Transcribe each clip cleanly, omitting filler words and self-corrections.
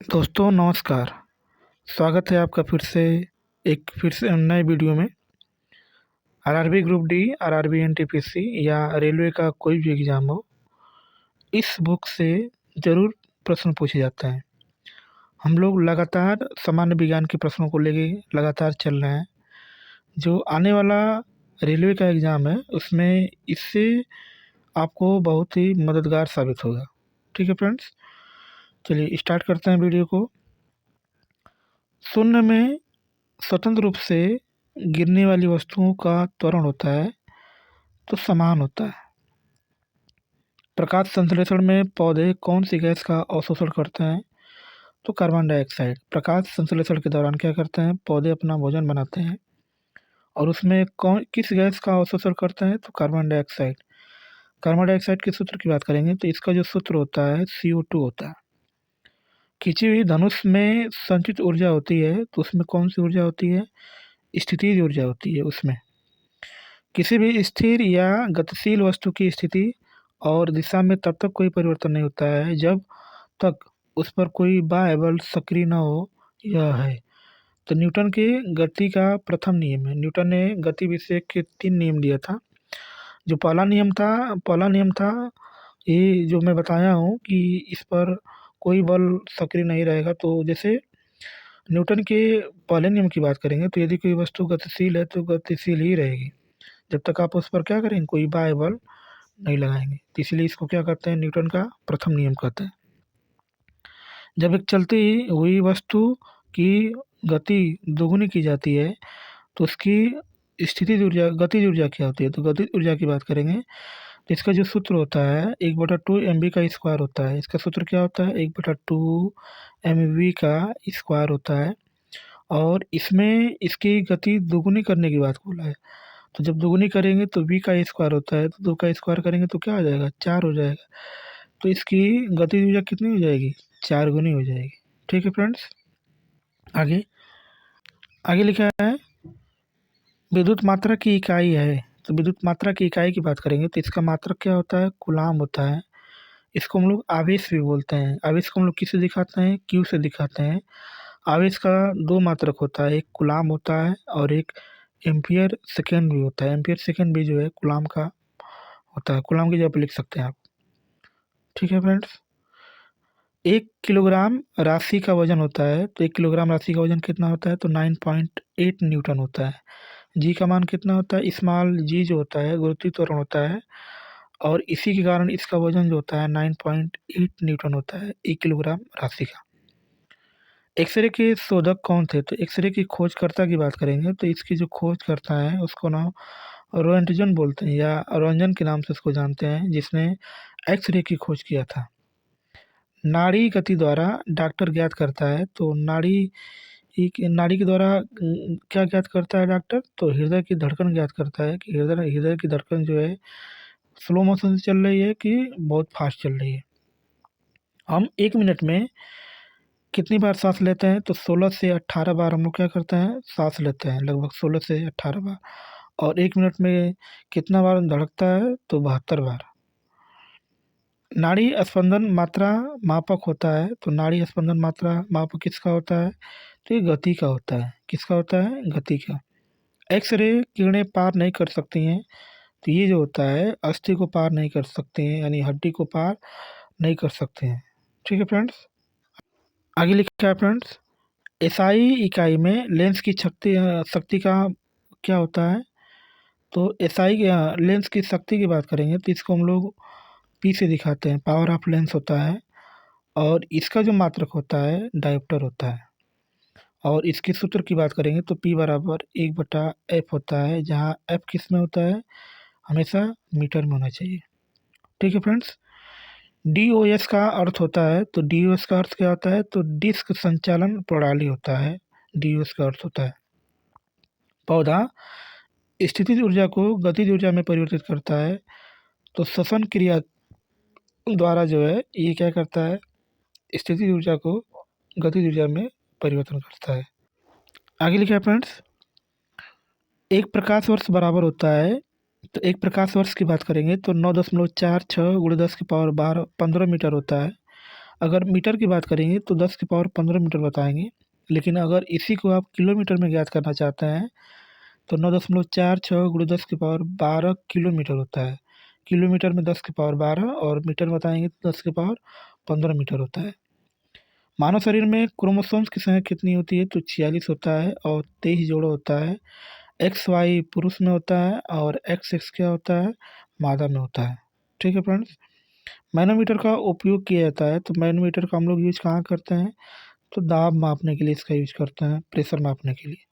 दोस्तों नमस्कार। स्वागत है आपका फिर से नए वीडियो में। RRB group D, RRB NTPC या रेलवे का कोई भी एग्ज़ाम हो, इस बुक से ज़रूर प्रश्न पूछे जाते हैं। हम लोग लगातार सामान्य विज्ञान के प्रश्नों को लेके लगातार चल रहे हैं। जो आने वाला रेलवे का एग्ज़ाम है, उसमें इससे आपको बहुत ही मददगार साबित होगा। ठीक है फ्रेंड्स, चलिए स्टार्ट करते हैं वीडियो को। शून्य में स्वतंत्र रूप से गिरने वाली वस्तुओं का त्वरण होता है तो समान होता है। प्रकाश संश्लेषण में पौधे कौन सी गैस का अवशोषण करते हैं तो कार्बन डाइऑक्साइड। प्रकाश संश्लेषण के दौरान क्या करते हैं, पौधे अपना भोजन बनाते हैं और उसमें कौन किस गैस का अवशोषण करते हैं तो कार्बन डाइऑक्साइड। कार्बन डाइऑक्साइड के सूत्र की बात करेंगे तो इसका जो सूत्र होता है CO2 होता है। खींची हुई धनुष में संचित ऊर्जा होती है तो उसमें कौन सी ऊर्जा होती है, स्थितिज ऊर्जा होती है उसमें। किसी भी स्थिर या गतिशील वस्तु की स्थिति और दिशा में तब तक कोई परिवर्तन नहीं होता है जब तक उस पर कोई बाह्य बल सक्रिय न हो, यह है। तो न्यूटन के गति का प्रथम नियम है। न्यूटन ने गति विषय के 3 नियम दिया था। जो पहला नियम था ये जो मैं बताया हूँ कि इस पर कोई बल सक्रिय नहीं रहेगा। तो जैसे न्यूटन के पहले नियम की बात करेंगे तो यदि कोई वस्तु गतिशील है तो गतिशील ही रहेगी जब तक आप उस पर क्या करेंगे, कोई बाह्य बल नहीं लगाएंगे। तो इसीलिए इसको क्या कहते हैं, न्यूटन का प्रथम नियम कहते हैं। जब एक चलती हुई वस्तु की गति दोगुनी की जाती है तो उसकी स्थितिज ऊर्जा गतिज ऊर्जा क्या होती है। तो गतिज ऊर्जा की बात करेंगे तो इसका जो सूत्र होता है 1/2 mv का स्क्वायर होता है। इसका सूत्र क्या होता है, 1/2 mv का स्क्वायर होता है। और इसमें इसकी गति दोगुनी करने की बात बोला है। तो जब दोगुनी करेंगे तो v का स्क्वायर होता है, तो 2 का स्क्वायर करेंगे तो क्या हो जाएगा, 4 हो जाएगा। तो इसकी गतिज ऊर्जा कितनी हो जाएगी, 4 गुनी हो जाएगी। ठीक है फ्रेंड्स, आगे आगे लिखा है विद्युत मात्रा की इकाई है। तो विद्युत मात्रा की इकाई की बात करेंगे तो इसका मात्रक क्या होता है, कूलाम होता है। इसको हम लोग आवेश भी बोलते हैं। आवेश को हम लोग किससे दिखाते हैं, Q से दिखाते हैं। आवेश का 2 मात्रक होता है, एक कूलाम होता है और एक एम्पियर सेकेंड भी होता है। एम्पियर सेकेंड भी जो है कूलाम का होता है, कूलाम की जगह पे लिख सकते हैं आप। ठीक है फ्रेंड्स, 1 किलोग्राम राशि का वजन होता है तो 1 किलोग्राम राशि का वजन कितना होता है तो 9.8 न्यूटन होता है। जी का मान कितना होता है, स्मॉल जी जो होता है गुरुत्वीय त्वरण होता है और इसी के कारण इसका वजन जो होता है 9.8 न्यूटन होता है 1 किलोग्राम राशि का। एक्सरे के शोधक कौन थे, तो एक्सरे की खोजकर्ता की बात करेंगे तो इसकी जो खोजकर्ता है उसको नाम रोएंटजन बोलते हैं या रोंजन के नाम से उसको जानते हैं, जिसने एक्सरे की खोज किया था। नाड़ी गति द्वारा डॉक्टर ज्ञात करता है तो नाड़ी के द्वारा क्या ज्ञात करता है डॉक्टर, तो हृदय की धड़कन ज्ञात करता है कि हृदय हृदय की धड़कन जो है स्लो मोशन से चल रही है कि बहुत फास्ट चल रही है। हम 1 मिनट में कितनी बार सांस लेते हैं तो 16 से 18 बार हम लोग क्या करते हैं, सांस लेते हैं, लगभग 16 से 18 बार। और 1 मिनट में कितना बार धड़कता है तो 72 बार। नाड़ी स्पंदन मात्रा मापक होता है तो नाड़ी स्पंदन मात्रा मापक किसका होता है, तो ये गति का होता है। किसका होता है, गति का। एक्सरे किरणें पार नहीं कर सकती हैं तो ये जो होता है अस्थि को पार नहीं कर सकते हैं, यानी हड्डी को पार नहीं कर सकते हैं। ठीक है फ्रेंड्स, आगे लिखा है फ्रेंड्स, एसआई इकाई में लेंस की शक्ति का क्या होता है, तो एसआई लेंस की शक्ति की बात करेंगे तो इसको हम लोग पी से दिखाते हैं, पावर ऑफ लेंस होता है। और इसका जो मात्रक होता है डायोप्टर होता है। और इसके सूत्र की बात करेंगे तो P बराबर 1/F होता है, जहाँ F किस में होता है, हमेशा मीटर में होना चाहिए। ठीक है फ्रेंड्स, DOS का अर्थ होता है तो DOS का अर्थ क्या होता है, तो डिस्क संचालन प्रणाली होता है। DOS का अर्थ होता है पौधा स्थितिज ऊर्जा को गतिज ऊर्जा में परिवर्तित करता है तो श्वसन क्रिया द्वारा जो है ये क्या करता है, स्थितिज ऊर्जा को गतिज ऊर्जा में परिवर्तन करता है। आगे लिखा है फ्रेंड्स, एक प्रकाश वर्ष बराबर होता है। तो एक प्रकाश वर्ष की बात करेंगे तो 9.46 × 10⁻12 15 मीटर होता है। अगर मीटर की बात करेंगे तो 10 की पावर 15 मीटर बताएंगे, लेकिन अगर इसी को आप किलोमीटर में ज्ञात करना चाहते हैं तो 9.46 गुणे 10 की पावर 12 किलोमीटर होता है। किलोमीटर में 10 की पावर 12 और मीटर बताएंगे तो 10 की पावर 15 मीटर होता है। मानव शरीर में क्रोमोसोम्स की संख्या कितनी होती है तो 46 होता है और 23 जोड़ा होता है। एक्स वाई पुरुष में होता है और एक्स एक्स क्या होता है, मादा में होता है। ठीक है फ्रेंड्स। मैनोमीटर का उपयोग किया जाता है, तो मैनोमीटर का हम लोग यूज कहाँ करते हैं तो दाब मापने के लिए इसका यूज करते हैं, प्रेशर मापने के लिए।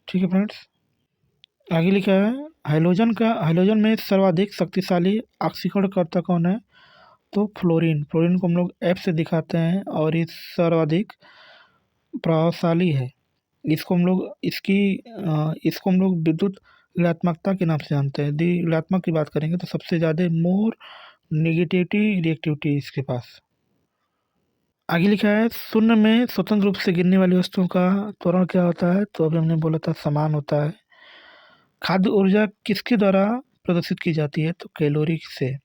ठीक है फ्रेंड्स। आगे लिखा है हाइड्रोजन में सर्वाधिक शक्तिशाली ऑक्सीकरणकर्ता कौन है तो फ्लोरीन। फ्लोरीन को हम लोग एफ से दिखाते हैं और ये सर्वाधिक प्रभावशाली है। इसको हम लोग विद्युत ऋणात्मकता के नाम से जानते हैं। यदि ऋणात्मक की बात करेंगे तो सबसे ज़्यादा मोर नेगेटिविटी रिएक्टिविटी इसके पास। आगे लिखा है शून्य में स्वतंत्र रूप से गिरने वाली वस्तुओं का त्वरण क्या होता है तो अभी हमने बोला था समान होता है। खाद्य ऊर्जा किसके द्वारा प्रदर्शित की जाती है तो कैलोरी से।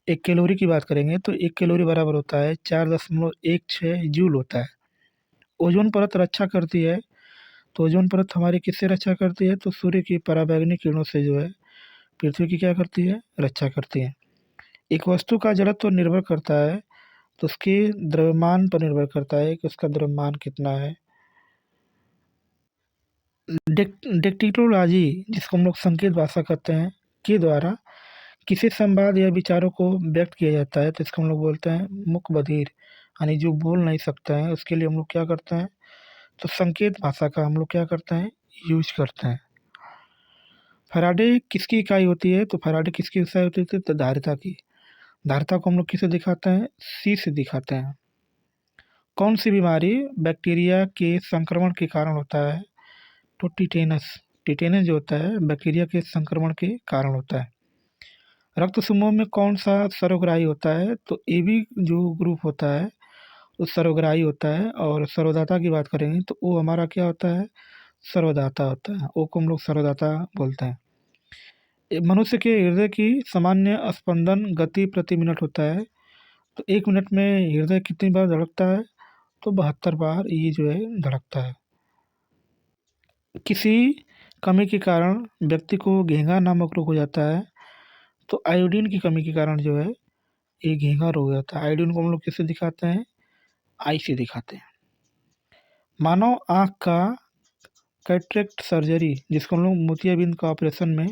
एक कैलोरी की बात करेंगे तो एक कैलोरी बराबर होता है 4.16 जूल होता है। ओजोन परत रक्षा करती है, तो ओजोन परत हमारी किससे रक्षा करती है तो सूर्य की पराबैंगनी किरणों से जो है पृथ्वी की क्या करती है, रक्षा करती है। एक वस्तु का जड़त्व निर्भर करता है तो उसके द्रव्यमान पर निर्भर करता है कि उसका द्रव्यमान कितना है। डेक्टिटोलॉजी जिसको हम लोग संकेत भाषा कहते हैं के द्वारा किसी संवाद या विचारों को व्यक्त किया जाता है तो इसको हम लोग बोलते हैं मुक बधिर, यानी जो बोल नहीं सकते हैं उसके लिए हम लोग क्या करते हैं तो संकेत भाषा का हम लोग क्या करते हैं यूज करते हैं। फैराडे किसकी इकाई होती है तो फैराडे किसकी इकाई होती है तो धारिता की। धारिता को हम लोग किसे दिखाते हैं, सी से दिखाते हैं। कौन सी बीमारी बैक्टीरिया के संक्रमण के कारण होता है तो टिटेनस। टिटेनस जो होता है बैक्टीरिया के संक्रमण के कारण होता है। रक्त समूह में कौन सा सर्वग्राही होता है तो ए बी जो ग्रुप होता है वो सर्वग्राही होता है। और सर्वदाता की बात करेंगे तो वो हमारा क्या होता है, सर्वदाता होता है। वो को हम लोग सर्वदाता बोलते हैं। मनुष्य के हृदय की सामान्य स्पंदन गति प्रति मिनट होता है, तो 1 मिनट में हृदय कितनी बार धड़कता है तो 72 बार ये जो है धड़कता है। किसी कमी के कारण व्यक्ति को घेंघा नामक रोग हो जाता है, तो आयोडीन की कमी के कारण जो है ये घेंघा रोग हो जाता है। आयोडीन को हम लोग किससे दिखाते हैं, आई से दिखाते हैं। मानव आँख का कैटरेक्ट सर्जरी जिसको हम लोग मोतियाबिंद का ऑपरेशन में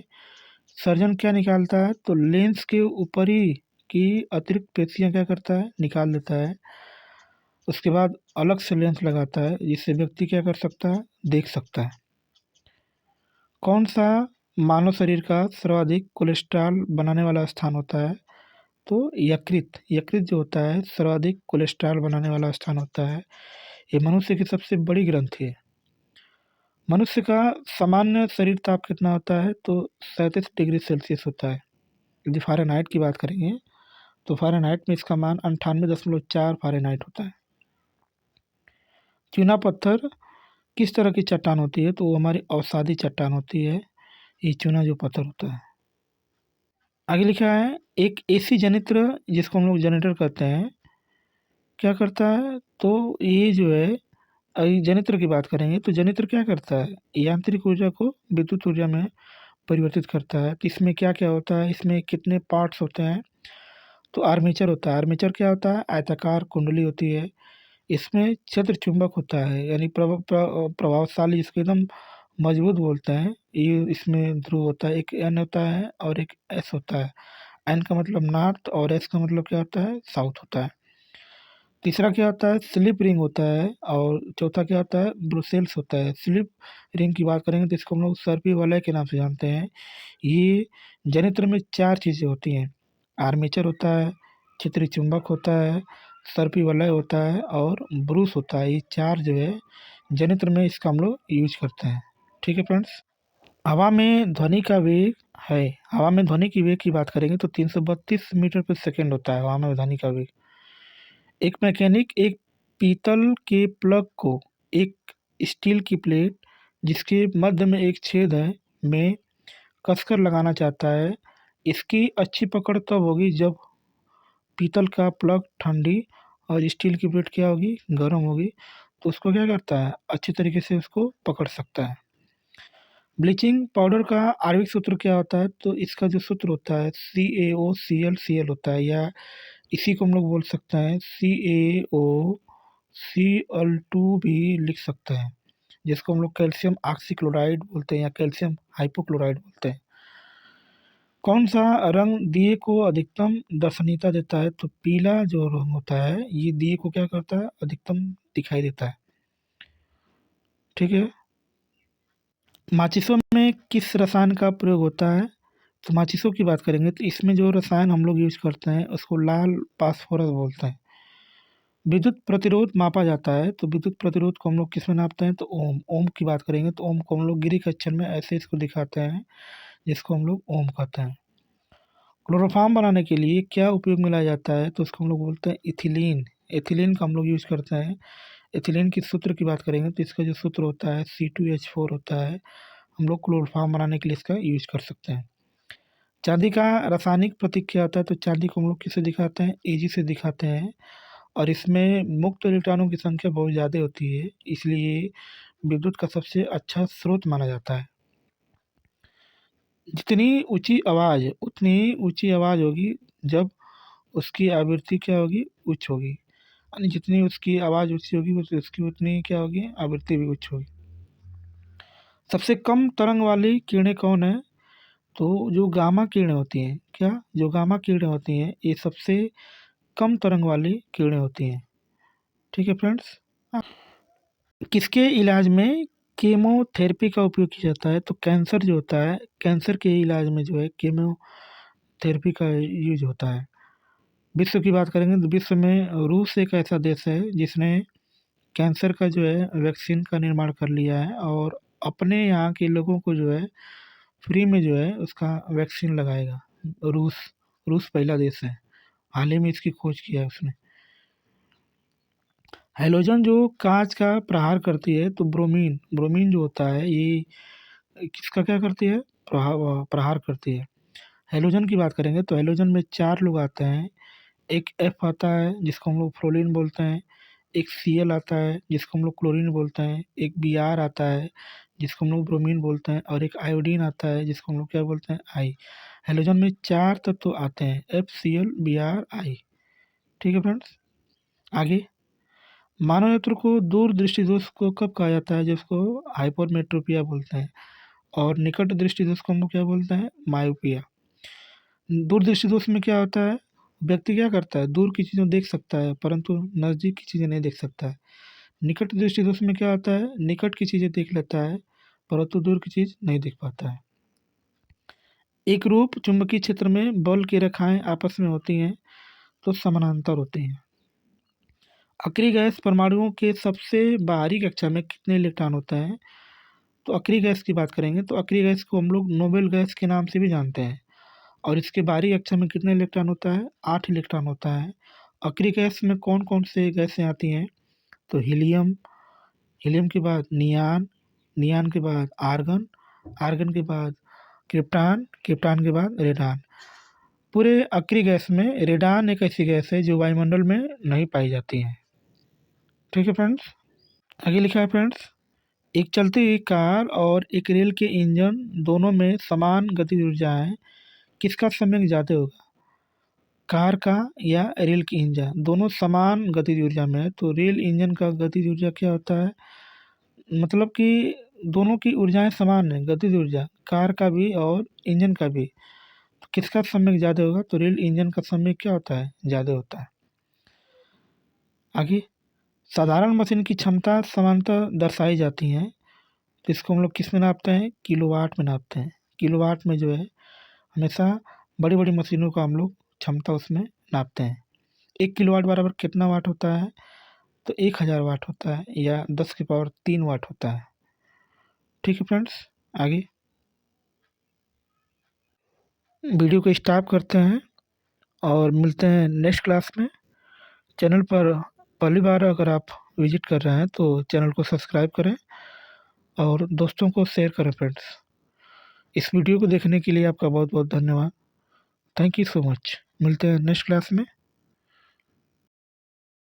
सर्जन क्या निकालता है तो लेंस के ऊपरी की अतिरिक्त पेशियाँ क्या करता है, निकाल देता है। उसके बाद अलग से लेंस लगाता है जिससे व्यक्ति क्या कर सकता है, देख सकता है। कौन सा मानव शरीर का सर्वाधिक कोलेस्ट्रॉल बनाने वाला स्थान होता है तो यकृत। यकृत जो होता है सर्वाधिक कोलेस्ट्रॉल बनाने वाला स्थान होता है। ये मनुष्य की सबसे बड़ी ग्रंथि है। मनुष्य का सामान्य शरीर ताप कितना होता है तो 37 डिग्री सेल्सियस होता है। यदि फ़ारेनहाइट की बात करेंगे तो फ़ारेनहाइट में इसका मान 98.4 फ़ारेनहाइट होता है। चूना पत्थर किस तरह की चट्टान होती है तो वो हमारी अवसादी चट्टान होती है, ये चूना जो पत्थर होता है। आगे लिखा है एक एसी जनित्र जिसको हम लोग जनरेटर कहते हैं क्या करता है तो ये जो है जनित्र की बात करेंगे तो जनित्र क्या करता है, यांत्रिक ऊर्जा को विद्युत ऊर्जा में परिवर्तित करता है। तो इसमें क्या क्या होता है, इसमें कितने पार्ट्स होते हैं तो आर्मेचर होता है। आर्मेचर क्या होता है, आयताकार कुंडली होती है। इसमें क्षेत्र चुंबक होता है, यानी प्रभावशाली जिसको एकदम मजबूत बोलते हैं। ये इसमें ध्रुव होता है, एक एन होता है और एक एस होता है। एन का मतलब नॉर्थ और एस का मतलब क्या होता है, साउथ होता है। तीसरा क्या होता है, स्लिप रिंग होता है। और चौथा क्या होता है, ब्रुसेल्स होता है। स्लिप रिंग की बात करेंगे तो इसको हम लोग सर्पी वलय के नाम से जानते हैं। ये जनित्र में 4 चीज़ें होती हैं, आर्मेचर होता है, क्षेत्रीय चुंबक होता है, सर्पी वलय होता है और ब्रूस होता है। ये 4 जो है जनित्र में इसका हम लोग यूज करते हैं। ठीक है फ्रेंड्स। हवा में ध्वनि का वेग है, हवा में ध्वनि की वेग की बात करेंगे तो 332 मीटर पर सेकेंड होता है हवा में ध्वनि का वेग। एक मैकेनिक एक पीतल के प्लग को एक स्टील की प्लेट जिसके मध्य में एक छेद है में कसकर लगाना चाहता है। इसकी अच्छी पकड़ तब होगी जब पीतल का प्लग ठंडी और स्टील की प्लेट क्या होगी, गर्म होगी, तो उसको क्या करता है, अच्छी तरीके से उसको पकड़ सकता है। ब्लीचिंग पाउडर का आणविक सूत्र क्या होता है, तो इसका जो सूत्र होता है CaOCl होता है, या इसी को हम लोग बोल सकते हैं CaOCl2 भी लिख सकते हैं, जिसको हम लोग कैल्शियम ऑक्सीक्लोराइड बोलते हैं या कैल्शियम हाइपोक्लोराइड बोलते हैं। कौन सा रंग दिए को अधिकतम दर्शनीयता देता है, तो पीला जो रंग होता है ये दिए को क्या करता है, अधिकतम दिखाई देता है। ठीक है। माचिसों में किस रसायन का प्रयोग होता है, तो माचिसों की बात करेंगे तो इसमें जो रसायन हम लोग यूज करते हैं उसको लाल फास्फोरस बोलते हैं। विद्युत प्रतिरोध मापा जाता है, तो विद्युत प्रतिरोध को हम लोग किस में नापते हैं, तो ओम। ओम की बात करेंगे तो ओम को हम लोग ग्रीक अक्षर में ऐसे इसको दिखाते हैं, जिसको हम लोग ओम कहते हैं। क्लोरोफॉर्म बनाने के लिए क्या उपयोग में लाया जाता है, तो उसको हम लोग बोलते हैं इथिलीन। एथिलीन का हम लोग यूज करते हैं। एथिलीन की सूत्र की बात करेंगे तो इसका जो सूत्र होता है C2H4 होता है। हम लोग क्लोरोफॉर्म बनाने के लिए इसका यूज कर सकते हैं। चांदी का रासायनिक प्रतीक क्या होता है, तो चांदी को हम लोग किससे दिखाते हैं, Ag से दिखाते हैं। और इसमें मुक्त इलेक्ट्रॉनों की संख्या बहुत ज़्यादा होती है, इसलिए विद्युत का सबसे अच्छा स्रोत माना जाता है। जितनी ऊंची आवाज़ उतनी ही ऊंची आवाज़ होगी जब उसकी आवृत्ति क्या होगी, उच्च होगी, यानी जितनी उसकी आवाज़ ऊंची होगी उसकी उतनी क्या होगी, आवृत्ति भी उच्च होगी। सबसे कम तरंग वाली किरणें कौन है, तो जो गामा किरणें होती हैं, क्या जो गामा किरणें होती हैं ये सबसे कम तरंग वाली किरणें होती हैं। ठीक है फ्रेंड्स। किसके इलाज में केमोथेरेपी का उपयोग किया जाता है, तो कैंसर जो होता है, कैंसर के इलाज में जो है केमोथेरेपी का यूज होता है। विश्व की बात करेंगे तो विश्व में रूस एक ऐसा देश है जिसने कैंसर का जो है वैक्सीन का निर्माण कर लिया है, और अपने यहाँ के लोगों को जो है फ्री में जो है उसका वैक्सीन लगाएगा। रूस रूस पहला देश है, हाल ही में इसकी खोज किया है उसने। हैलोजन जो कांच का प्रहार करती है, तो ब्रोमीन ब्रोमीन जो होता है ये किसका क्या करती है, प्रहार करती है। हैलोजन की बात करेंगे तो हैलोजन में 4 लोग आते हैं। एक F आता है जिसको हम लोग फ्लोरीन बोलते हैं, एक Cl आता है जिसको हम लोग क्लोरीन बोलते हैं, एक Br आता है जिसको हम लोग ब्रोमीन बोलते हैं, और एक आयोडीन आता है जिसको हम लोग क्या बोलते हैं, आई। हैलोजन में 4 तत्व आते हैं, FCl Br I। ठीक है फ्रेंड्स। आगे, मानव नेत्र को दूर दृष्टि दोष को कब कहा जाता है, जिसको हाइपरमेट्रोपिया बोलते हैं, और निकट दृष्टि दोष को हम लोग क्या बोलते हैं, मायोपिया। दूर दृष्टि दोष में क्या होता है, व्यक्ति क्या करता है, दूर की चीज़ें देख सकता है परंतु नज़दीक की चीज़ें नहीं देख सकता है। निकट दृष्टि दोष में क्या होता है, निकट की चीज़ें देख लेता है परंतु दूर की चीज़ नहीं देख पाता है। एक रूप चुंबकीय क्षेत्र में बल की रेखाएं आपस में होती हैं तो समानांतर होती हैं। अक्रिय गैस परमाणुओं के सबसे बाहरी कक्षा में कितने इलेक्ट्रॉन होते हैं, तो अक्रिय गैस की बात करेंगे तो अक्रिय गैस को हम लोग नोबेल गैस के नाम से भी जानते हैं, और इसके बाहरी कक्षा में कितने इलेक्ट्रॉन होता है, 8 इलेक्ट्रॉन होता है। अक्रिय गैस में कौन कौन से गैसें आती हैं, तो हीलियम, हीलियम के बाद नियान, नियान के बाद आर्गन, आर्गन के बाद क्रिप्टान, क्रिप्टान के बाद रेडान। पूरे अक्रिय गैस में रेडान एक ऐसी गैस है जो वायुमंडल में नहीं पाई जाती है। ठीक है फ्रेंड्स। आगे लिखा है फ्रेंड्स, एक चलती हुई कार और एक रेल के इंजन दोनों में समान गतिज ऊर्जा है, किसका समय ज़्यादा होगा, कार का या रेल की इंजन, दोनों समान गतिज ऊर्जा में है तो रेल इंजन का गतिज ऊर्जा क्या होता है, मतलब कि दोनों की ऊर्जाएं समान है, गतिज ऊर्जा कार का भी और इंजन का भी, तो किसका समय ज़्यादा होगा, तो रेल इंजन का समय क्या होता है, ज़्यादा होता है। आगे, साधारण मशीन की क्षमता समानतः दर्शाई जाती है, तो इसको हम लोग किस में नापते हैं, किलोवाट में नापते हैं। किलोवाट में जो है हमेशा बड़ी बड़ी मशीनों का हम लोग क्षमता उसमें नापते हैं। 1 किलोवाट बराबर कितना वाट होता है, तो 1000 वाट होता है, या 10 की पावर 3 वाट होता है। ठीक है फ्रेंड्स। आगे वीडियो को स्टॉप करते हैं और मिलते हैं नेक्स्ट क्लास में। चैनल पर पहली बार अगर आप विजिट कर रहे हैं तो चैनल को सब्सक्राइब करें और दोस्तों को शेयर करें फ्रेंड्स। इस वीडियो को देखने के लिए आपका बहुत बहुत धन्यवाद। Thank you so much. मिलते हैं नेक्स्ट क्लास में।